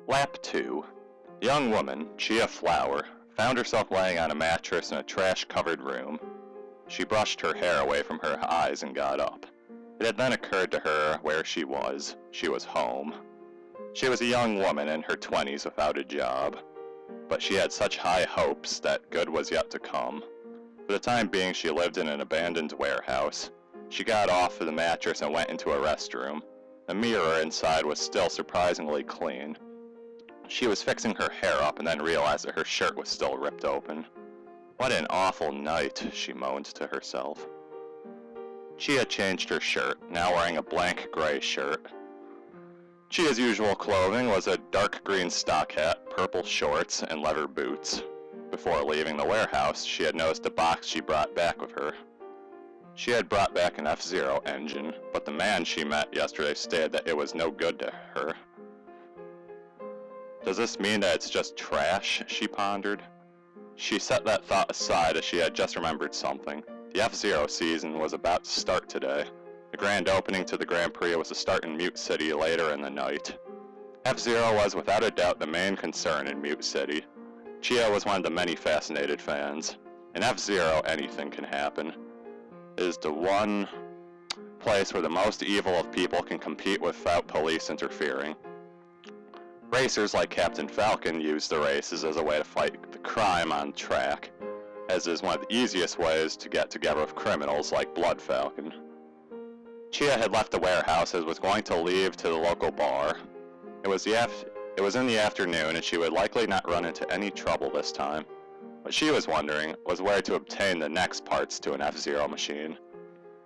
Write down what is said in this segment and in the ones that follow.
Lap 2. A young woman, Chiya Flower, found herself laying on a mattress in a trash-covered room. She brushed her hair away from her eyes and got up. It had then occurred to her where she was. She was home. She was a young woman in her 20s without a job, but she had such high hopes that good was yet to come. For the time being, she lived in an abandoned warehouse. She got off of the mattress and went into a restroom. The mirror inside was still surprisingly clean. She was fixing her hair up and then realized that her shirt was still ripped open. What an awful night, she moaned to herself. Chiya changed her shirt, now wearing a blank gray shirt. Chiya's usual clothing was a dark green stock hat, purple shorts, and leather boots. Before leaving the warehouse, she had noticed a box she brought back with her. She had brought back an F-Zero engine, but the man she met yesterday stated that it was no good to her. Does this mean that it's just trash? She pondered. She set that thought aside as she had just remembered something. The F-Zero season was about to start today. The grand opening to the Grand Prix was to start in Mute City later in the night. F-Zero was without a doubt the main concern in Mute City. Chiya was one of the many fascinated fans. In F-Zero, anything can happen. It is the one place where the most evil of people can compete without police interfering. Racers like Captain Falcon use the races as a way to fight the crime on track, as is one of the easiest ways to get together with criminals like Blood Falcon. Chiya had left the warehouse and was going to leave to the local bar. It was in the afternoon and she would likely not run into any trouble this time. What she was wondering was where to obtain the next parts to an F-Zero machine,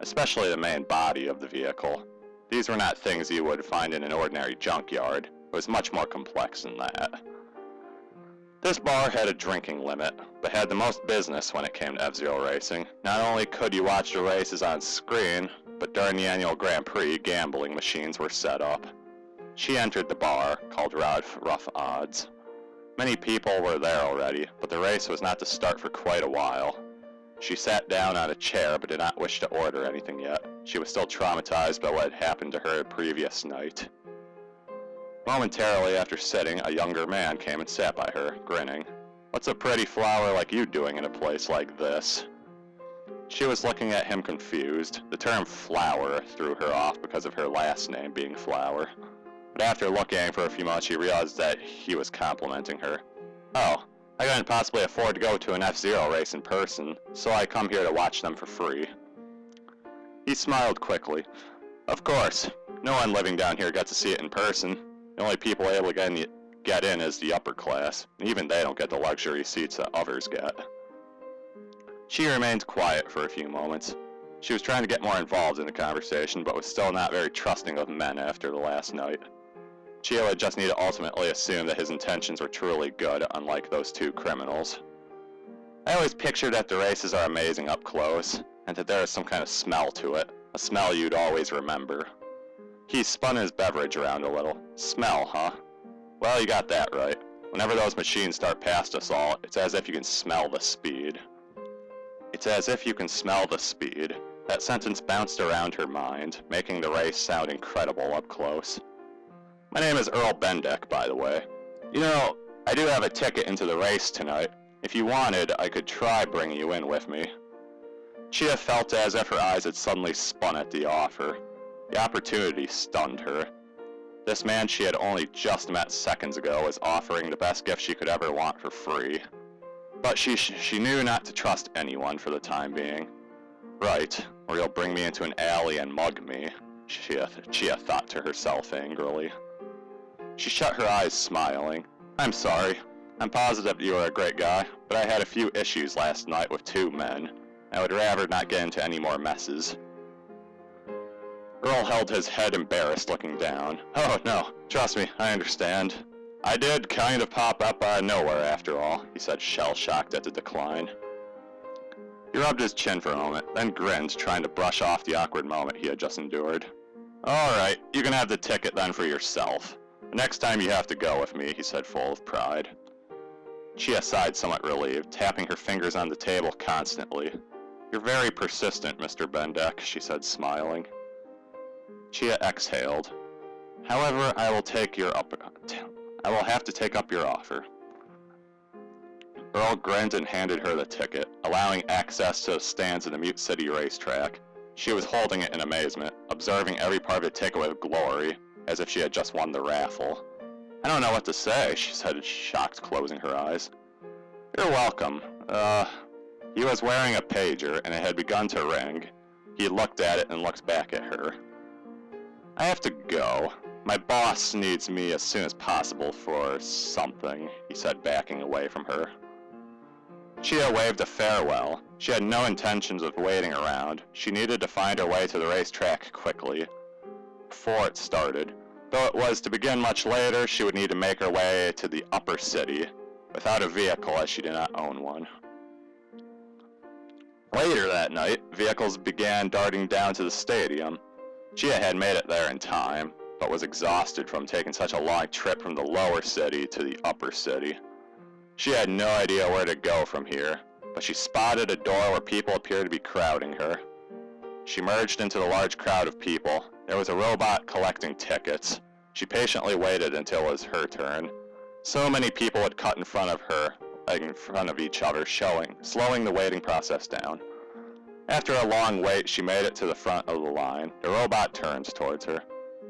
especially the main body of the vehicle. These were not things you would find in an ordinary junkyard. It was much more complex than that. This bar had a drinking limit, but had the most business when it came to F-Zero racing. Not only could you watch the races on screen, but during the annual Grand Prix, gambling machines were set up. She entered the bar, called Rough Odds. Many people were there already, but the race was not to start for quite a while. She sat down on a chair but did not wish to order anything yet. She was still traumatized by what had happened to her the previous night. Momentarily after sitting, a younger man came and sat by her, grinning. "What's a pretty flower like you doing in a place like this?" She was looking at him confused. The term flower threw her off because of her last name being Flower. But after looking for a few moments, she realized that he was complimenting her. "Oh, I couldn't possibly afford to go to an F-Zero race in person, so I come here to watch them for free." He smiled quickly. "Of course, no one living down here gets to see it in person. The only people able to get in is the upper class, and even they don't get the luxury seats that others get." She remained quiet for a few moments. She was trying to get more involved in the conversation, but was still not very trusting of men after the last night. Chiya would just need to ultimately assume that his intentions were truly good, unlike those two criminals. "I always pictured that the races are amazing up close, and that there is some kind of smell to it, a smell you'd always remember." He spun his beverage around a little. "Smell, huh? Well, you got that right. Whenever those machines start past us all, it's as if you can smell the speed." It's as if you can smell the speed. That sentence bounced around her mind, making the race sound incredible up close. "My name is Earl Bendeck, by the way. You know, I do have a ticket into the race tonight. If you wanted, I could try bringing you in with me." Chiya felt as if her eyes had suddenly spun at the offer. The opportunity stunned her. This man she had only just met seconds ago was offering the best gift she could ever want for free. But she knew not to trust anyone for the time being. "Right, or you'll bring me into an alley and mug me," Chiya thought to herself angrily. She shut her eyes, smiling. "I'm sorry. I'm positive you are a great guy, but I had a few issues last night with two men. I would rather not get into any more messes." Earl held his head embarrassed, looking down. "Oh, no, trust me, I understand. I did kind of pop up out of nowhere after all," he said, shell-shocked at the decline. He rubbed his chin for a moment, then grinned, trying to brush off the awkward moment he had just endured. "All right, you can have the ticket then for yourself. The next time you have to go with me," he said, full of pride. Chiya sighed, somewhat relieved, tapping her fingers on the table constantly. "You're very persistent, Mr. Bendeck," she said, smiling. Chiya exhaled. "However, I will take your I will have to take up your offer. Earl grinned and handed her the ticket, allowing access to the stands in the Mute City racetrack. She was holding it in amazement, observing every part of the ticket with glory, as if she had just won the raffle. I don't know what to say, she said, shocked, closing her eyes. You're welcome. He was wearing a pager, and it had begun to ring. He looked at it and looked back at her. I have to go. My boss needs me as soon as possible for something, he said, backing away from her. Chiya waved a farewell. She had no intentions of waiting around. She needed to find her way to the racetrack quickly, before it started. Though it was to begin much later, she would need to make her way to the upper city, without a vehicle as she did not own one. Later that night, vehicles began darting down to the stadium. Chiya had made it there in time, but was exhausted from taking such a long trip from the lower city to the upper city. She had no idea where to go from here, but she spotted a door where people appeared to be crowding her. She merged into the large crowd of people. There was a robot collecting tickets. She patiently waited until it was her turn. So many people would cut in front of her, like in front of each other, slowing the waiting process down. After a long wait, she made it to the front of the line. The robot turned towards her.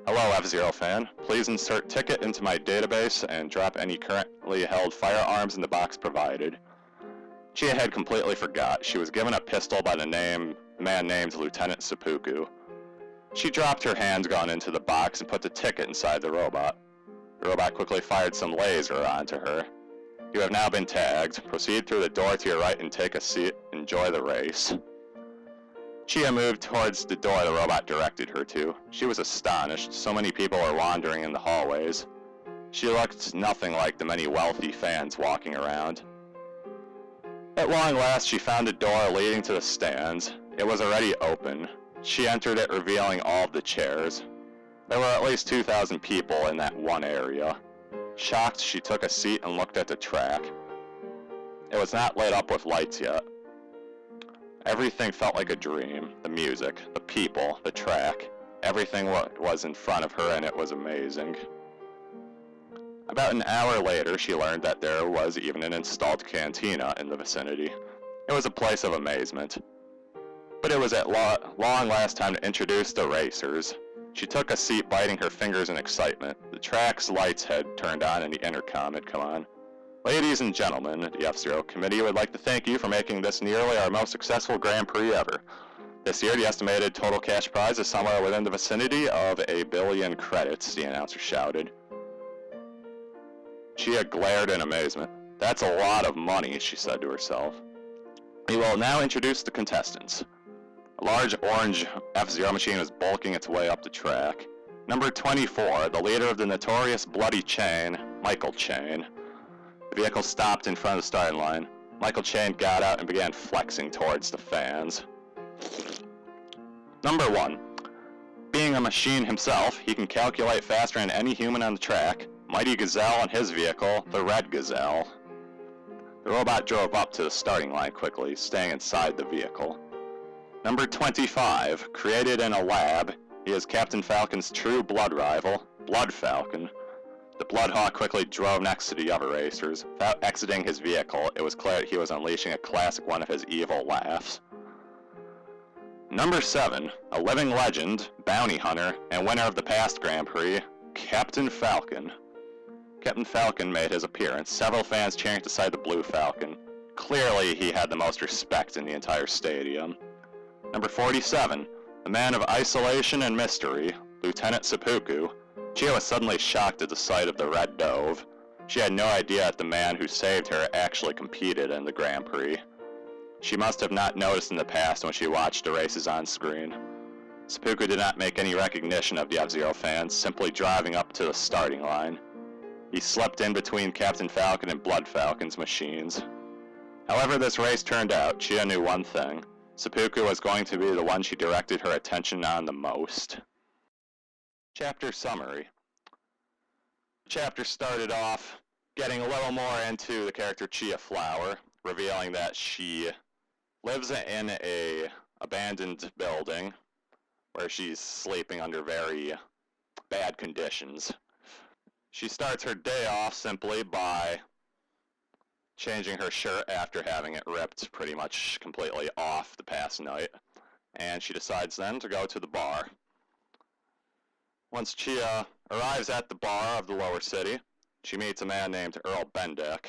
Hello, F-Zero fan. Please insert ticket into my database and drop any currently held firearms in the box provided. Chiya had completely forgot. She was given a pistol by the man named Lieutenant Seppuku. She dropped her handgun into the box and put the ticket inside the robot. The robot quickly fired some laser onto her. You have now been tagged. Proceed through the door to your right and take a seat. Enjoy the race. Chiya moved towards the door the robot directed her to. She was astonished. So many people were wandering in the hallways. She looked nothing like the many wealthy fans walking around. At long last, she found a door leading to the stands. It was already open. She entered it, revealing all of the chairs. There were at least 2,000 people in that one area. Shocked, she took a seat and looked at the track. It was not lit up with lights yet. Everything felt like a dream. The music, the people, the track. Everything was in front of her, and it was amazing. About an hour later, she learned that there was even an installed cantina in the vicinity. It was a place of amazement. But it was at long last time to introduce the racers. She took a seat, biting her fingers in excitement. The track's lights had turned on and the intercom had come on. Ladies and gentlemen, the F-Zero Committee would like to thank you for making this nearly our most successful Grand Prix ever. This year, the estimated total cash prize is somewhere within the vicinity of 1 billion credits, the announcer shouted. Chiya glared in amazement. That's a lot of money, she said to herself. We will now introduce the contestants. A large orange F-Zero machine was bulking its way up the track. Number 24, the leader of the notorious Bloody Chain, Michael Chain. The vehicle stopped in front of the starting line. Michael Chain got out and began flexing towards the fans. Number 1. Being a machine himself, he can calculate faster than any human on the track. Mighty Gazelle and his vehicle, the Red Gazelle. The robot drove up to the starting line quickly, staying inside the vehicle. Number 25, created in a lab, he is Captain Falcon's true blood rival, Blood Falcon. The Bloodhawk quickly drove next to the other racers. Without exiting his vehicle, it was clear that he was unleashing a classic one of his evil laughs. Number 7, a living legend, bounty hunter, and winner of the past Grand Prix, Captain Falcon. Captain Falcon made his appearance, several fans cheering beside the Blue Falcon. Clearly, he had the most respect in the entire stadium. Number 47, a man of isolation and mystery, Lieutenant Seppuku. Chiya was suddenly shocked at the sight of the Red Dove. She had no idea that the man who saved her actually competed in the Grand Prix. She must have not noticed in the past when she watched the races on screen. Seppuku did not make any recognition of the F-Zero fans, simply driving up to the starting line. He slipped in between Captain Falcon and Blood Falcon's machines. However this race turned out, Chiya knew one thing. Seppuku was going to be the one she directed her attention on the most. Chapter summary. The chapter started off getting a little more into the character Chiya Flower, revealing that she lives in a abandoned building where she's sleeping under very bad conditions. She starts her day off simply by changing her shirt after having it ripped pretty much completely off the past night, and she decides then to go to the bar. Once Chiya arrives at the bar of the lower city, she meets a man named Earl Bendeck.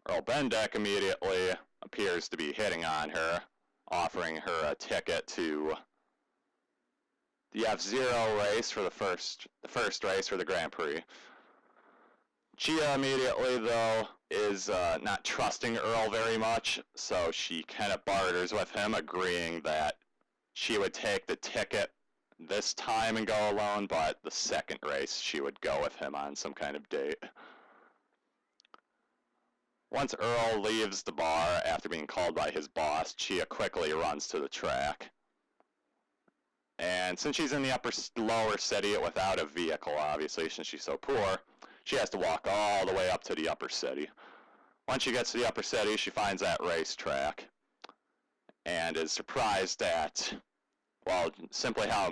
Earl Bendeck immediately appears to be hitting on her, offering her a ticket to the F-Zero race for the first race for the Grand Prix. Chiya immediately, though, is not trusting Earl very much, so she kind of barters with him, agreeing that she would take the ticket this time and go alone, but the second race she would go with him on some kind of date. Once Earl leaves the bar after being called by his boss, Chiya quickly runs to the track. And since she's in the lower city without a vehicle, obviously, since she's so poor, she has to walk all the way up to the upper city. Once she gets to the upper city, she finds that racetrack and is surprised at, well, simply how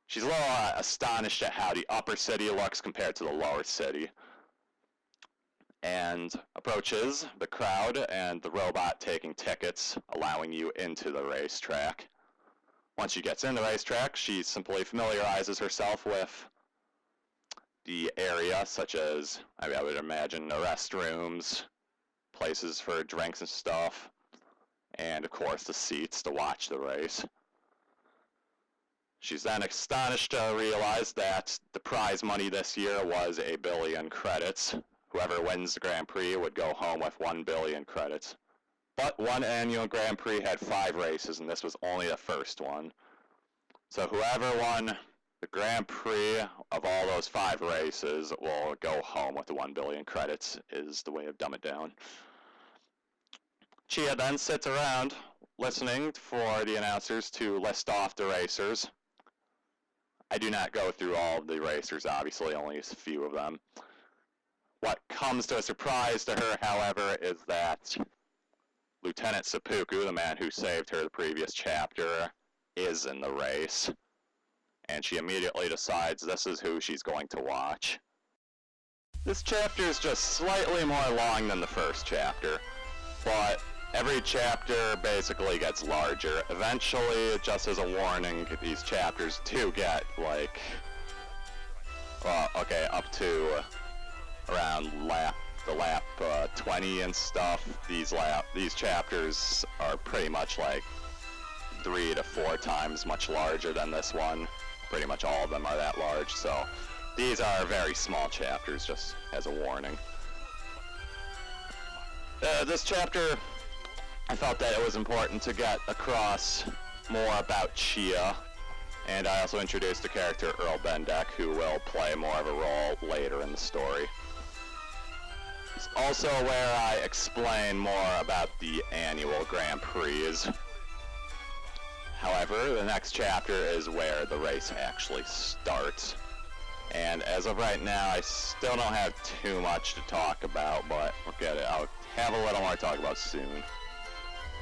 she's a little astonished at how the upper city looks compared to the lower city, and approaches the crowd and the robot taking tickets, allowing you into the racetrack. Once she gets in the racetrack, she simply familiarizes herself with the area, such as, I would imagine, the restrooms, places for drinks and stuff, and of course the seats to watch the race. She's then astonished to realize that the prize money this year was 1 billion credits. Whoever wins the Grand Prix would go home with 1 billion credits. But one annual Grand Prix had 5 races, and this was only the first one. So whoever won the Grand Prix of all those 5 races will go home with the 1 billion credits, is the way to dumb it down. Chiya then sits around listening for the announcers to list off the racers. I do not go through all of the racers, obviously, only a few of them. What comes to a surprise to her, however, is that Lieutenant Seppuku, the man who saved her the previous chapter, is in the race. And she immediately decides this is who she's going to watch. This chapter is just slightly more long than the first chapter, but every chapter basically gets larger. Eventually, just as a warning, these chapters do get, like, well, okay, up to around the lap 20 and stuff. These chapters are pretty much like 3 to 4 times much larger than this one. Pretty much all of them are that large, so these are very small chapters, just as a warning. This chapter, I felt that it was important to get across more about Chiya, and I also introduced the character Earl Bendeck, who will play more of a role later in the story. It's also where I explain more about the annual Grand Prix. However, the next chapter is where the race actually starts. And as of right now, I still don't have too much to talk about, but we'll get it. I'll have a little more to talk about soon.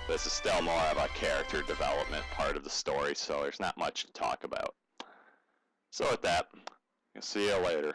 This is still more of a character development part of the story, so there's not much to talk about. So with that, I'll see you later.